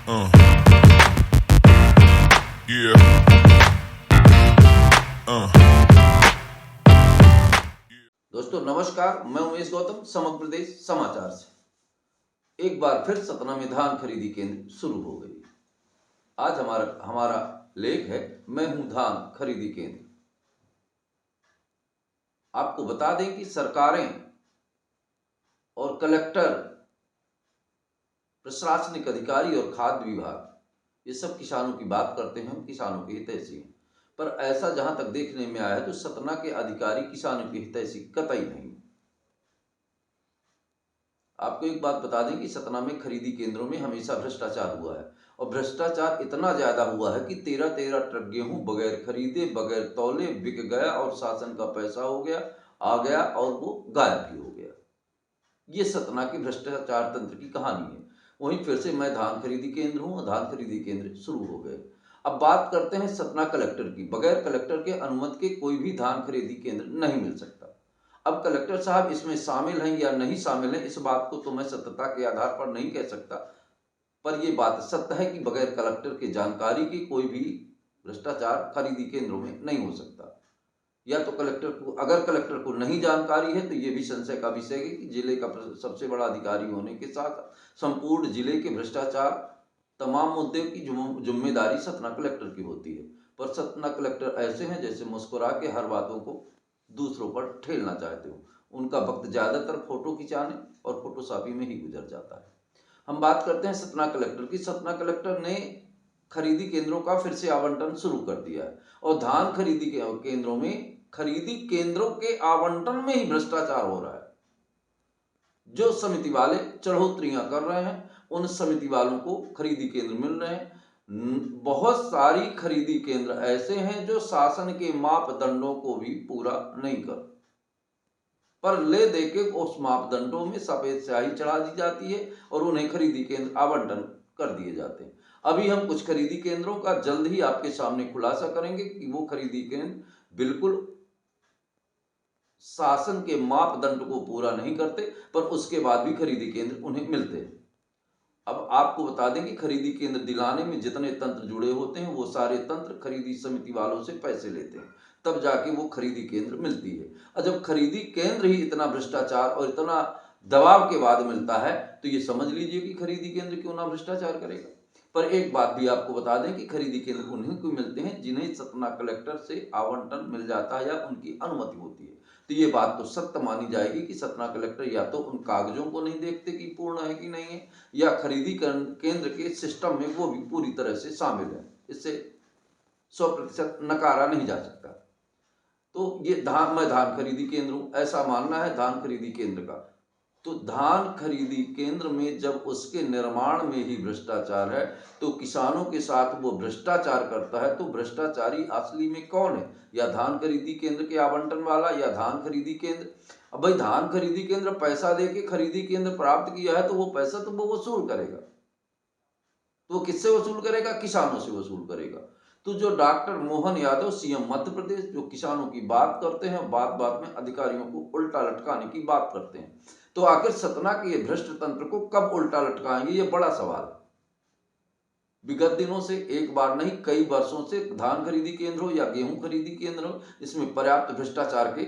Uh, yeah. Uh. दोस्तों नमस्कार, मैं उमेश गौतम समग्र प्रदेश समाचार से। एक बार फिर सतना में धान खरीदी केंद्र शुरू हो गई। आज हमारा लेख है मैं हूं धान खरीदी केंद्र। आपको बता दें कि सरकारें और कलेक्टर, प्रशासनिक अधिकारी और खाद्य विभाग ये सब किसानों की बात करते हैं, किसानों के हितैषी हैं। पर ऐसा जहां तक देखने में आया है तो सतना के अधिकारी किसानों के हितैषी कतई नहीं। आपको एक बात बता दें कि सतना में खरीदी केंद्रों में हमेशा भ्रष्टाचार हुआ है और भ्रष्टाचार इतना ज्यादा हुआ है कि 13 ट्रक गेहूं बगैर खरीदे बगैर तौले बिक गया और शासन का पैसा आ गया और वो गायब भी हो गया। ये सतना के भ्रष्टाचार तंत्र की कहानी है। वहीं फिर से मैं धान खरीदी केंद्र हूं, धान खरीदी केंद्र शुरू हो गए। अब बात करते हैं सतना कलेक्टर की। बगैर कलेक्टर के अनुमति के कोई भी धान खरीदी केंद्र नहीं मिल सकता। अब कलेक्टर साहब इसमें शामिल हैं या नहीं शामिल हैं, इस बात को तो मैं सत्यता के आधार पर नहीं कह सकता, पर यह बात सत्य है कि बगैर कलेक्टर की जानकारी के कोई भी भ्रष्टाचार खरीदी केंद्रों में नहीं हो सकता। या तो अगर कलेक्टर को नहीं जानकारी है तो यह भी संशय का विषय है कि जिले का सबसे बड़ा अधिकारी होने के साथ संपूर्ण जिले के भ्रष्टाचार तमाम मुद्दे की जिम्मेदारी सतना कलेक्टर की होती है। पर सतना कलेक्टर ऐसे हैं जैसे मुस्कुरा के हर बातों को दूसरों पर ठेलना चाहते हो। उनका वक्त ज्यादातर फोटो खिंचाने और फोटोशॉपी में ही गुजर जाता है। हम बात करते हैं सतना कलेक्टर की। सतना कलेक्टर ने खरीदी केंद्रों का फिर से आवंटन शुरू कर दिया है और धान खरीदी के केंद्रों में खरीदी केंद्रों के आवंटन में ही भ्रष्टाचार हो रहा है। जो समिति वाले चढ़ोतरियां कर रहे हैं उन समिति वालों को खरीदी केंद्र मिल रहे हैं। बहुत सारी खरीदी केंद्र ऐसे हैं जो शासन के मापदंडों को भी पूरा नहीं कर, पर ले दे के उस मापदंडों में सफेद स्याही चढ़ा दी जाती है और उन्हें खरीदी केंद्र आवंटन कर दिए जाते हैं। अभी हम कुछ खरीदी केंद्रों का जल्द ही आपके सामने खुलासा करेंगे कि वो खरीदी केंद्र बिल्कुल शासन के मापदंड को पूरा नहीं करते, पर उसके बाद भी खरीदी केंद्र उन्हें मिलते हैं। अब आपको बता दें कि खरीदी केंद्र दिलाने में जितने तंत्र जुड़े होते हैं वो सारे तंत्र खरीदी समिति वालों से पैसे लेते हैं, तब जाके वो खरीदी केंद्र मिलती है। और जब खरीदी केंद्र ही इतना भ्रष्टाचार और इतना दबाव के बाद मिलता है तो ये समझ लीजिए कि खरीदी केंद्र क्यों ना भ्रष्टाचार करेगा। पर एक बात भी आपको बता दें कि खरीदी केंद्र उन्हीं को मिलते हैं जिन्हें सतना कलेक्टर से आवंटन मिल जाता है या उनकी अनुमति होती है। तो ये बात तो सत्य मानी जाएगी कि सतना कलेक्टर या तो उन कागजों को नहीं देखते कि पूर्ण है कि नहीं है, या खरीदी केंद्र के सिस्टम में वो भी पूरी तरह से शामिल है। इससे 100% नकारा नहीं जा सकता। तो ये मैं धान खरीदी केंद्र हूं ऐसा मानना है धान खरीदी केंद्र का, तो धान खरीदी केंद्र में जब उसके निर्माण में ही भ्रष्टाचार है तो किसानों के साथ वो भ्रष्टाचार करता है, तो भ्रष्टाचारी असली में कौन है? या धान खरीदी केंद्र के आवंटन वाला या धान खरीदी केंद्र। अब भाई धान खरीदी केंद्र पैसा दे के खरीदी केंद्र प्राप्त किया है तो वो पैसा तो वो वसूल करेगा। तो वो किससे वसूल करेगा? किसानों से वसूल करेगा। तो जो डॉक्टर मोहन यादव सीएम मध्य प्रदेश जो किसानों की बात करते हैं, बात बात में अधिकारियों को उल्टा लटकाने की बात करते हैं, तो आखिर सतना के ये भ्रष्ट तंत्र को कब उल्टा लटकाएंगे, ये बड़ा सवाल है। विगत दिनों से एक बार नहीं कई वर्षों से धान खरीदी केंद्र हो या गेहूं खरीदी केंद्र हो, इसमें पर्याप्त भ्रष्टाचार के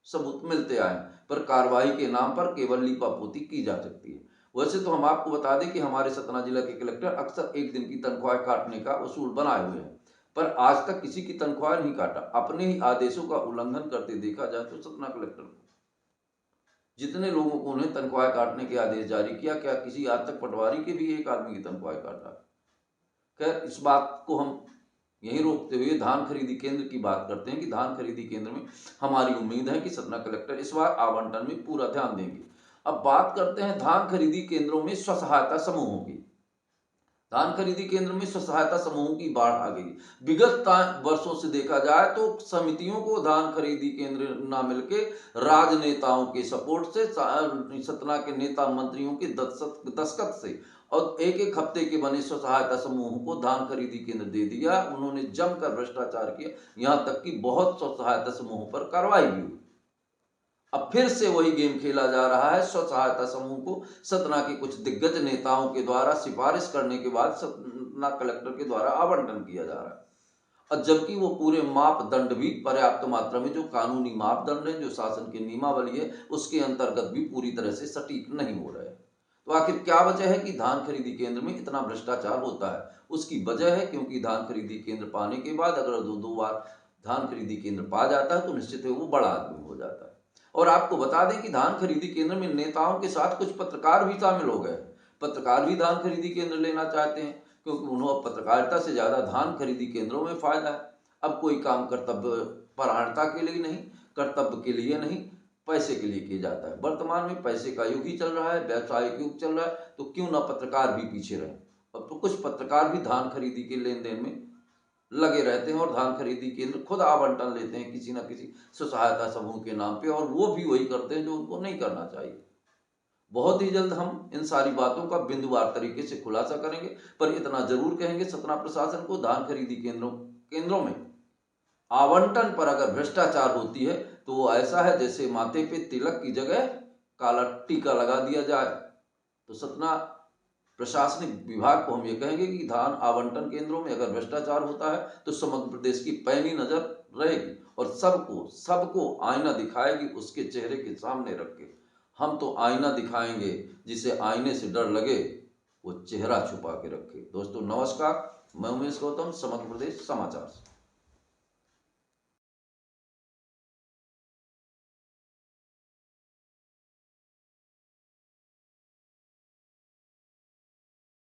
सबूत मिलते आए, पर कार्रवाई के नाम पर केवल लीपापोती की जा सकती है। वैसे तो हम आपको बता दें कि हमारे सतना जिला के कलेक्टर अक्सर एक दिन की तनख्वाह काटने का उसूल बनाए हुए हैं, पर आज तक किसी की तनख्वाह नहीं काटा। अपने ही आदेशों का उल्लंघन करते देखा जाए तो सतना कलेक्टर को जितने लोगों को उन्हें तनख्वाह काटने के आदेश जारी किया, क्या किसी आज तक पटवारी के भी एक आदमी की तनख्वाह काटा? खैर इस बात को हम यही रोकते हुए धान खरीदी केंद्र की बात करते हैं कि धान खरीदी केंद्र में हमारी उम्मीद है कि सतना कलेक्टर इस बार आवंटन में पूरा ध्यान देंगे। अब बात करते हैं धान खरीदी केंद्रों में स्व सहायता समूहों की। धान खरीदी केंद्र में स्व सहायता समूहों की बाढ़ आ गई। विगत वर्षों से देखा जाए तो समितियों को धान खरीदी केंद्र ना मिलके राजनेताओं के सपोर्ट से, सतना के नेता मंत्रियों के दस्तखत से और एक एक हफ्ते के बने स्व सहायता समूहों को धान खरीदी केंद्र दे दिया। उन्होंने जमकर भ्रष्टाचार किया, यहां तक कि बहुत स्व सहायता समूहों पर कार्रवाई भी हुई। अब फिर से वही गेम खेला जा रहा है। स्व सहायता समूह को सतना के कुछ दिग्गज नेताओं के द्वारा सिफारिश करने के बाद सतना कलेक्टर के द्वारा आवंटन किया जा रहा है, और जबकि वो पूरे मापदंड भी पर्याप्त मात्रा में, जो कानूनी मापदंड है, जो शासन की नियमावली है, उसके अंतर्गत भी पूरी तरह से सटीक नहीं हो रहे हैं। तो आखिर क्या वजह है कि धान खरीदी केंद्र में इतना भ्रष्टाचार होता है? उसकी वजह है क्योंकि धान खरीदी केंद्र पाने के बाद अगर दो बार धान खरीदी केंद्र पा जाता है तो निश्चित है वो बड़ा आदमी हो जाता है। और आपको बता दें कि धान खरीदी केंद्र में नेताओं के साथ कुछ पत्रकार भी शामिल हो गए। पत्रकार भी धान खरीदी केंद्र लेना चाहते हैं, क्योंकि उन्हें पत्रकारिता से ज्यादा धान खरीदी केंद्रों में फायदा है। अब कोई काम कर्तव्य परायणता के लिए नहीं, कर्तव्य के लिए नहीं, पैसे के लिए किया जाता है। वर्तमान में पैसे का युग ही चल रहा है, व्यावसायिक युग चल रहा है, तो क्यों ना पत्रकार भी पीछे रहे। अब तो कुछ पत्रकार भी धान खरीदी के लेन देन में लगे रहते हैं और धान खरीदी केंद्र खुद आवंटन लेते हैं किसी न किसी स्व सहायता समूह के नाम पे, और वो भी वही करते हैं जो उनको नहीं करना चाहिए। बहुत ही जल्द हम इन सारी बातों का बिंदुवार तरीके से खुलासा करेंगे, पर इतना जरूर कहेंगे सतना प्रशासन को, धान खरीदी केंद्रों में आवंटन पर अगर भ्रष्टाचार होती है तो वो ऐसा है जैसे माथे पे तिलक की जगह काला टीका लगा दिया जाए। तो सतना प्रशासनिक विभाग को हम ये कहेंगे कि धान आवंटन केंद्रों में अगर भ्रष्टाचार होता है तो समग्र प्रदेश की पैनी नजर रहेगी और सबको आईना दिखाएगी उसके चेहरे के सामने रख के। हम तो आईना दिखाएंगे, जिसे आईने से डर लगे वो चेहरा छुपा के रखे। दोस्तों नमस्कार, मैं उमेश गौतम, समग्र प्रदेश समाचार।